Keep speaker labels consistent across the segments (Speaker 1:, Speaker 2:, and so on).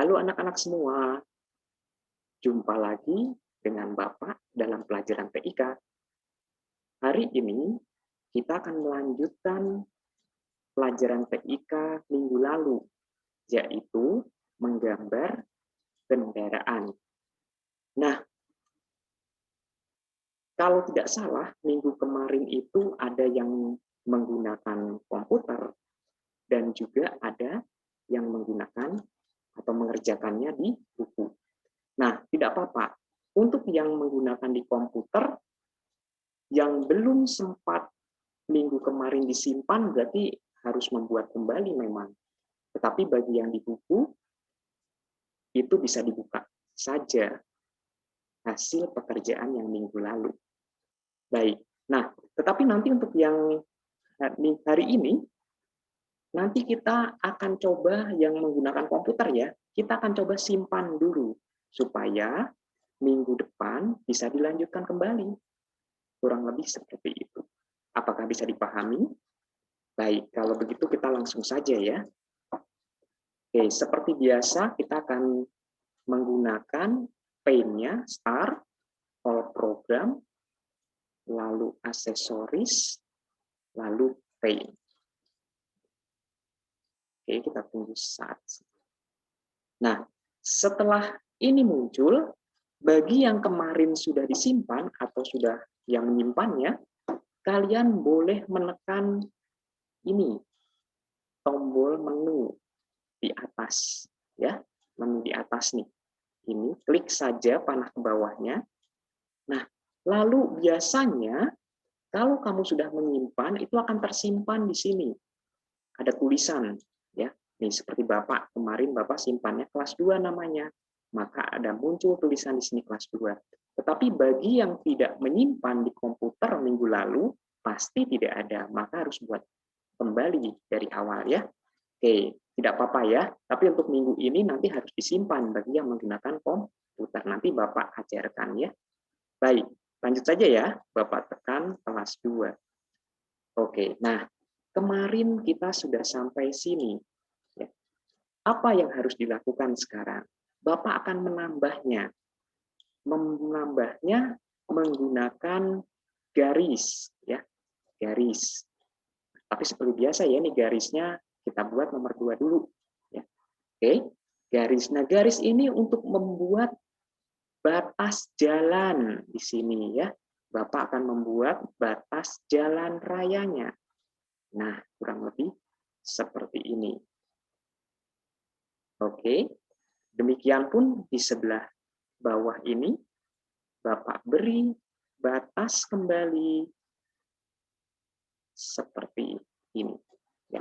Speaker 1: Halo anak-anak semua, jumpa lagi dengan Bapak dalam pelajaran TIK. Hari ini kita akan melanjutkan pelajaran TIK minggu lalu, yaitu menggambar kendaraan. Nah, kalau tidak salah, minggu kemarin itu ada yang menggunakan komputer dan juga ada yang menggunakan atau mengerjakannya di buku. Nah, tidak apa-apa. Untuk yang menggunakan di komputer, yang belum sempat minggu kemarin disimpan, berarti harus membuat kembali memang. Tetapi bagi yang di buku, itu bisa dibuka saja hasil pekerjaan yang minggu lalu. Baik, nah, tetapi nanti untuk yang hari ini, nanti kita akan coba yang menggunakan komputer ya, kita akan coba simpan dulu, supaya minggu depan bisa dilanjutkan kembali. Kurang lebih seperti itu. Apakah bisa dipahami? Baik, kalau begitu kita langsung saja ya. Oke, seperti biasa kita akan menggunakan pane-nya, Start, All Program, lalu aksesoris, lalu Paint. Oke, kita tunggu saat. Nah, setelah ini muncul, bagi yang kemarin sudah disimpan atau sudah yang menyimpannya, kalian boleh menekan ini, tombol menu di atas, ya, menu di atas nih. Ini klik saja panah ke bawahnya. Nah, lalu biasanya kalau kamu sudah menyimpan itu akan tersimpan di sini. Ada tulisan, ya. Nih seperti Bapak kemarin Bapak simpannya kelas 2 namanya. Maka ada muncul tulisan di sini kelas 2. Tetapi bagi yang tidak menyimpan di komputer minggu lalu pasti tidak ada, maka harus buat kembali dari awal ya. Oke, tidak apa-apa ya. Tapi untuk minggu ini nanti harus disimpan bagi yang menggunakan komputer. Nanti Bapak ajarkan ya. Baik, lanjut saja ya. Bapak tekan kelas 2. Oke, nah kemarin kita sudah sampai sini. Ya. Apa yang harus dilakukan sekarang? Bapak akan menambahnya. Menambahnya menggunakan garis. Ya, garis. Tapi seperti biasa ya, ini garisnya kita buat nomor 2 dulu. Ya. Oke, garis. Nah, garis ini untuk membuat batas jalan di sini ya. Bapak akan membuat batas jalan rayanya. Nah, kurang lebih seperti ini. Oke, demikian pun di sebelah bawah ini, Bapak beri batas kembali seperti ini. Ya.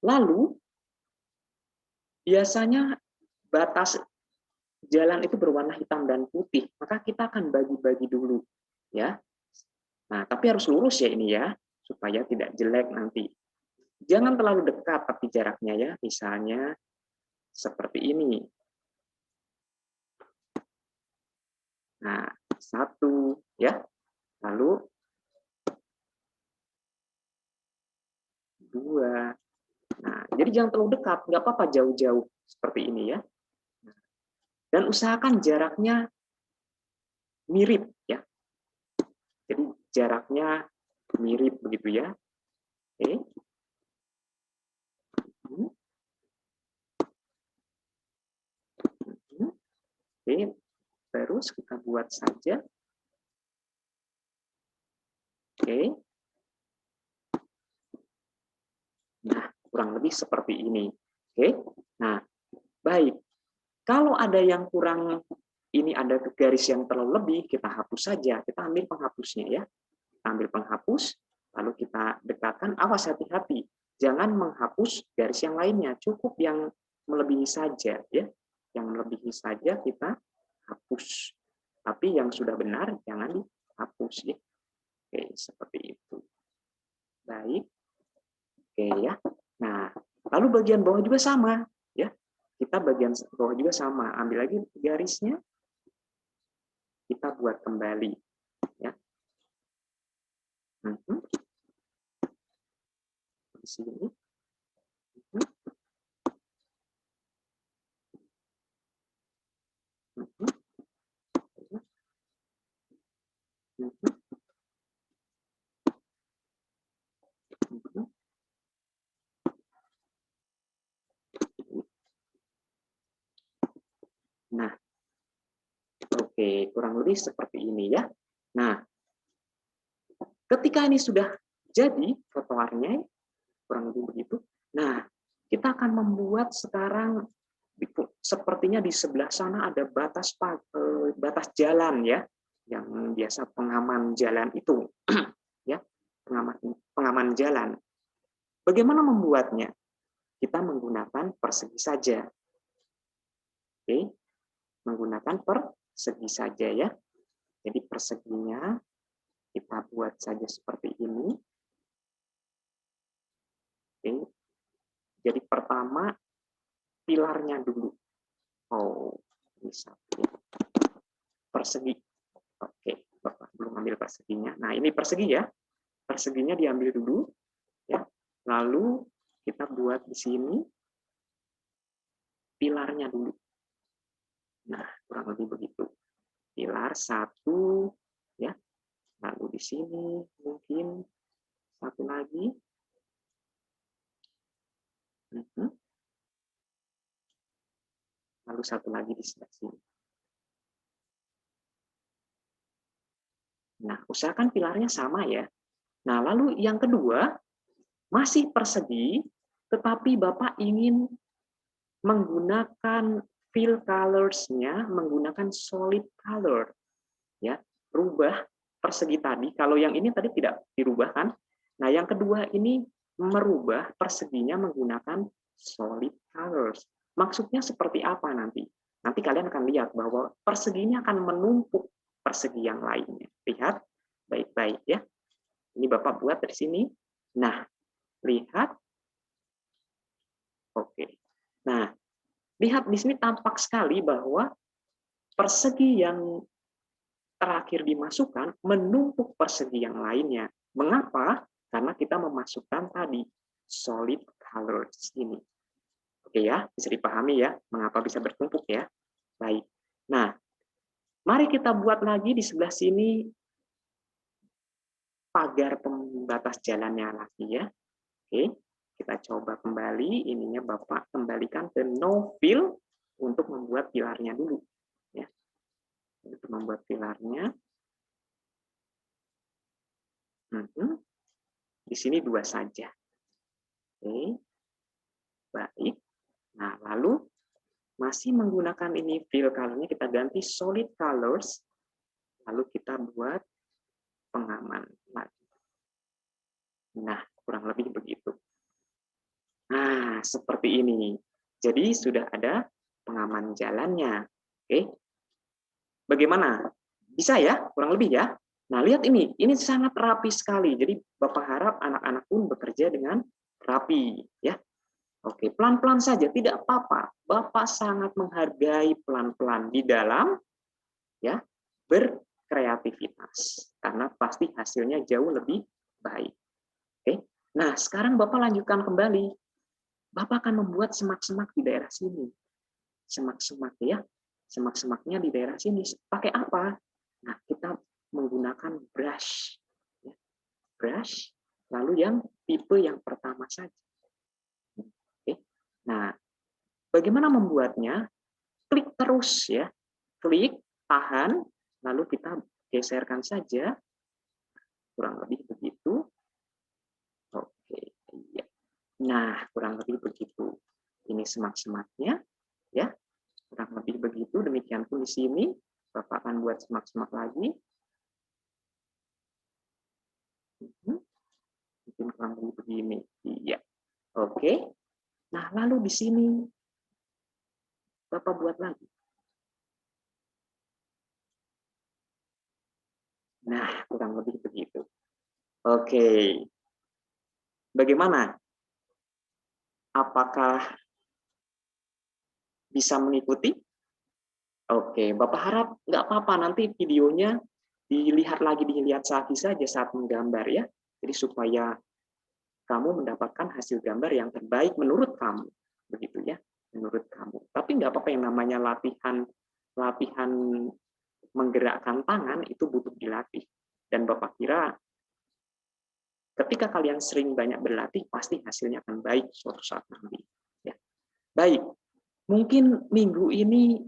Speaker 1: Lalu, biasanya batas jalan itu berwarna hitam dan putih, maka kita akan bagi-bagi dulu. Ya. Nah, tapi harus lurus ya ini ya, supaya tidak jelek nanti. Jangan terlalu dekat, tapi jaraknya ya, misalnya seperti ini. Nah, 1 ya, lalu 2. Nah, jadi jangan terlalu dekat, nggak apa-apa jauh-jauh seperti ini ya. Dan usahakan jaraknya mirip ya. Jadi jaraknya mirip begitu ya. Oke. Oke, terus kita buat saja. Oke. Nah, kurang lebih seperti ini. Oke. Nah, baik. Kalau ada yang kurang, ini ada garis yang terlalu lebih, kita hapus saja. Kita ambil penghapusnya ya. Kita ambil penghapus, lalu kita dekatkan. Awas, hati-hati. Jangan menghapus garis yang lainnya. Cukup yang melebihi saja ya. Yang melebihi saja kita hapus. Tapi yang sudah benar jangan dihapus ya. Oke, seperti itu. Baik. Oke ya. Nah, lalu bagian bawah juga sama ya. Kita bagian bawah juga sama. Ambil lagi garisnya. Kita buat kembali ya. Di sini. Nah, oke, kurang lebih seperti ini ya. Nah, ketika ini sudah jadi trotoarnya, kurang lebih begitu. Nah, kita akan membuat sekarang sepertinya di sebelah sana ada batas jalan ya, yang biasa pengaman jalan itu, ya, pengaman jalan. Bagaimana membuatnya? Kita menggunakan persegi saja. Oke, menggunakan persegi saja ya. Jadi perseginya kita buat saja seperti ini. Oke. Jadi pertama pilarnya dulu. Oh, bisa. Persegi. Oke, Bapak belum ambil perseginya. Nah, ini persegi ya. Perseginya diambil dulu ya. Lalu kita buat di sini pilarnya dulu. Nah, kurang lebih begitu. Pilar satu ya. Lalu di sini mungkin satu lagi. Lalu satu lagi di sebelah sini. Nah, usahakan pilarnya sama ya. Nah, lalu yang kedua, masih persegi, tetapi Bapak ingin menggunakan fill colors-nya, menggunakan solid color. Ya, rubah persegi tadi. Kalau yang ini tadi tidak dirubah kan? Nah, yang kedua ini merubah perseginya menggunakan solid colors. Maksudnya seperti apa nanti? Nanti kalian akan lihat bahwa perseginya akan menumpuk persegi yang lainnya. Lihat baik-baik ya. Ini Bapak buat dari sini. Nah, lihat. Oke. Nah, lihat di sini tampak sekali bahwa persegi yang terakhir dimasukkan menumpuk persegi yang lainnya. Mengapa? Karena kita memasukkan tadi solid colors ini. Oke ya, bisa dipahami ya mengapa bisa bertumpuk ya. Baik. Nah, mari kita buat lagi di sebelah sini pagar pembatas jalannya lagi ya. Oke, kita coba kembali. Ininya Bapak kembalikan ke no fill untuk membuat pilarnya dulu. Ya, untuk membuat pilarnya. Di sini dua saja. Oke, baik. Nah, lalu masih menggunakan ini fill color-nya kita ganti solid colors. Lalu kita buat pengaman lagi. Nah, kurang lebih begitu. Nah, seperti ini. Jadi sudah ada pengaman jalannya. Oke. Bagaimana? Bisa ya? Kurang lebih ya? Nah, lihat ini. Ini sangat rapi sekali. Jadi Bapak harap anak-anak pun bekerja dengan rapi. Ya. Oke, pelan-pelan saja. Tidak apa-apa. Bapak sangat menghargai pelan-pelan di dalam ya berkreativitas. Karena pasti hasilnya jauh lebih baik. Oke. Nah, sekarang Bapak lanjutkan kembali. Bapak akan membuat semak-semak di daerah sini. Semak-semak ya. Semak-semaknya di daerah sini. Pakai apa? Nah, kita menggunakan brush. Ya. Brush, lalu yang tipe yang pertama saja. Oke. Nah, bagaimana membuatnya? Klik terus ya. Klik, tahan, lalu kita geserkan saja. Kurang lebih begitu. Oke, iya. Nah, kurang lebih begitu. Ini semak-semaknya ya. Kurang lebih begitu, demikian pun di sini. Bapak akan buat semak-semak lagi. Mungkin kurang lebih begini. Iya. Oke. Nah, lalu di sini Bapak buat lagi. Nah, kurang lebih begitu. Oke. Bagaimana? Apakah bisa mengikuti? Oke, Bapak harap nggak apa-apa nanti videonya dilihat lagi saja saat menggambar ya. Jadi supaya kamu mendapatkan hasil gambar yang terbaik menurut kamu, begitu ya, menurut kamu. Tapi nggak apa-apa, yang namanya latihan menggerakkan tangan itu butuh dilatih. Dan Bapak kira ketika kalian sering banyak berlatih, pasti hasilnya akan baik suatu saat nanti. Ya. Baik, mungkin minggu ini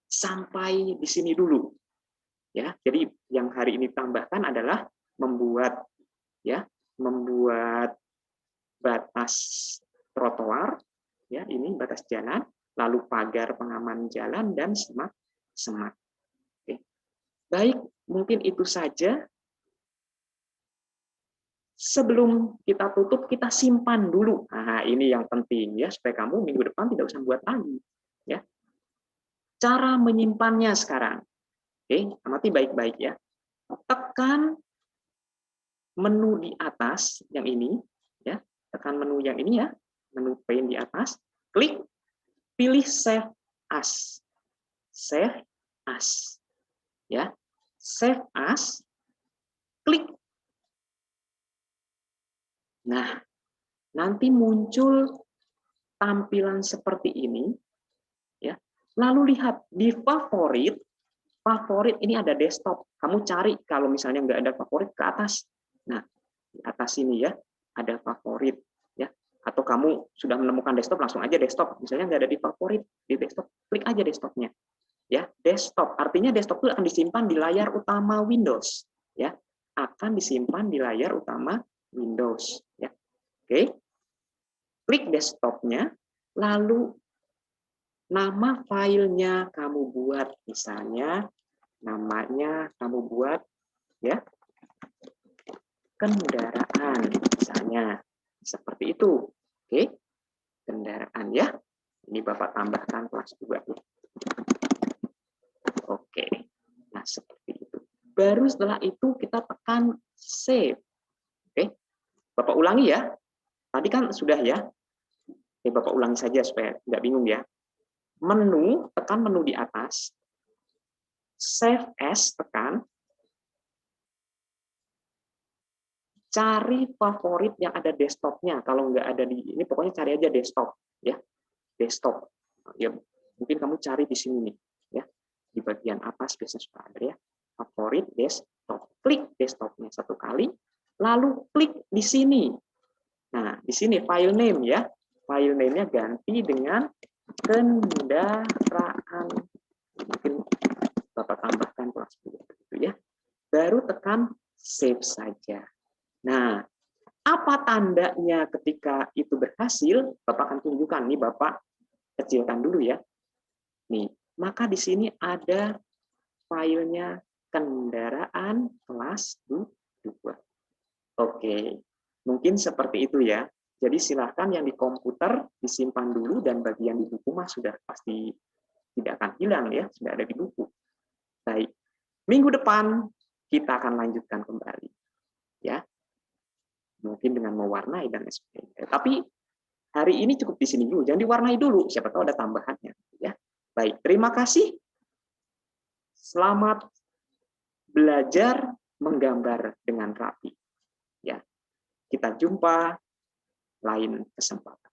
Speaker 1: sampai di sini dulu. Ya, jadi yang hari ini tambahkan adalah membuat batas trotoar, ya ini batas jalan, lalu pagar pengaman jalan dan semak. Oke. Baik, mungkin itu saja. Sebelum kita tutup, kita simpan dulu. Nah, ini yang penting ya, supaya kamu minggu depan tidak usah buat lagi. Ya. Cara menyimpannya sekarang. Oke, amati baik-baik ya. Tekan menu di atas yang ini, ya. Tekan menu yang ini ya, menu paint di atas, klik, pilih Save As. Save As. Ya. Save As, klik. Nah, nanti muncul tampilan seperti ini, ya. Lalu lihat di favorit ini ada desktop. Kamu cari kalau misalnya nggak ada favorit ke atas. Nah, di atas ini ya ada favorit, ya. Atau kamu sudah menemukan desktop, langsung aja desktop. Misalnya nggak ada di favorit di desktop, klik aja desktopnya. Ya, desktop artinya desktop itu akan disimpan di layar utama Windows. Ya, akan disimpan di layar utama Windows. Ya, oke. Klik desktopnya, lalu nama filenya kamu buat, misalnya namanya kamu buat ya kendaraan, misalnya seperti itu. Oke, kendaraan ya. Ini Bapak tambahkan kelas 2. Oke, nah seperti itu. Baru setelah itu kita tekan save. Oke, Bapak ulangi ya. Tadi kan sudah ya. Oke, Bapak ulangi saja supaya nggak bingung ya. Menu, tekan menu di atas. Save as, tekan. Cari favorit yang ada desktopnya. Kalau nggak ada di ini, pokoknya cari aja desktop. Ya, desktop. Ya, mungkin kamu cari di sini nih. Ya, di bagian atas biasanya sudah ada ya. Favorit desktop. Klik desktopnya satu kali. Lalu klik di sini. Nah, di sini file name ya. File name-nya ganti dengan kendaraan. Mungkin Bapak tambahkan kelas 10 begitu ya. Baru tekan save saja. Nah, apa tandanya ketika itu berhasil? Bapak akan tunjukkan nih, Bapak kecilkan dulu ya. Nih, maka di sini ada filenya kendaraan kelas 2. Oke, mungkin seperti itu ya. Jadi silahkan yang di komputer disimpan dulu dan bagian di buku mah sudah pasti tidak akan hilang ya, sudah ada di buku. Baik, minggu depan kita akan lanjutkan kembali ya, mungkin dengan mewarnai dan sebagainya. Tapi hari ini cukup di sini dulu, jangan diwarnai dulu, siapa tahu ada tambahannya ya. Baik, terima kasih. Selamat belajar menggambar dengan rapi. Ya, kita jumpa lain kesempatan.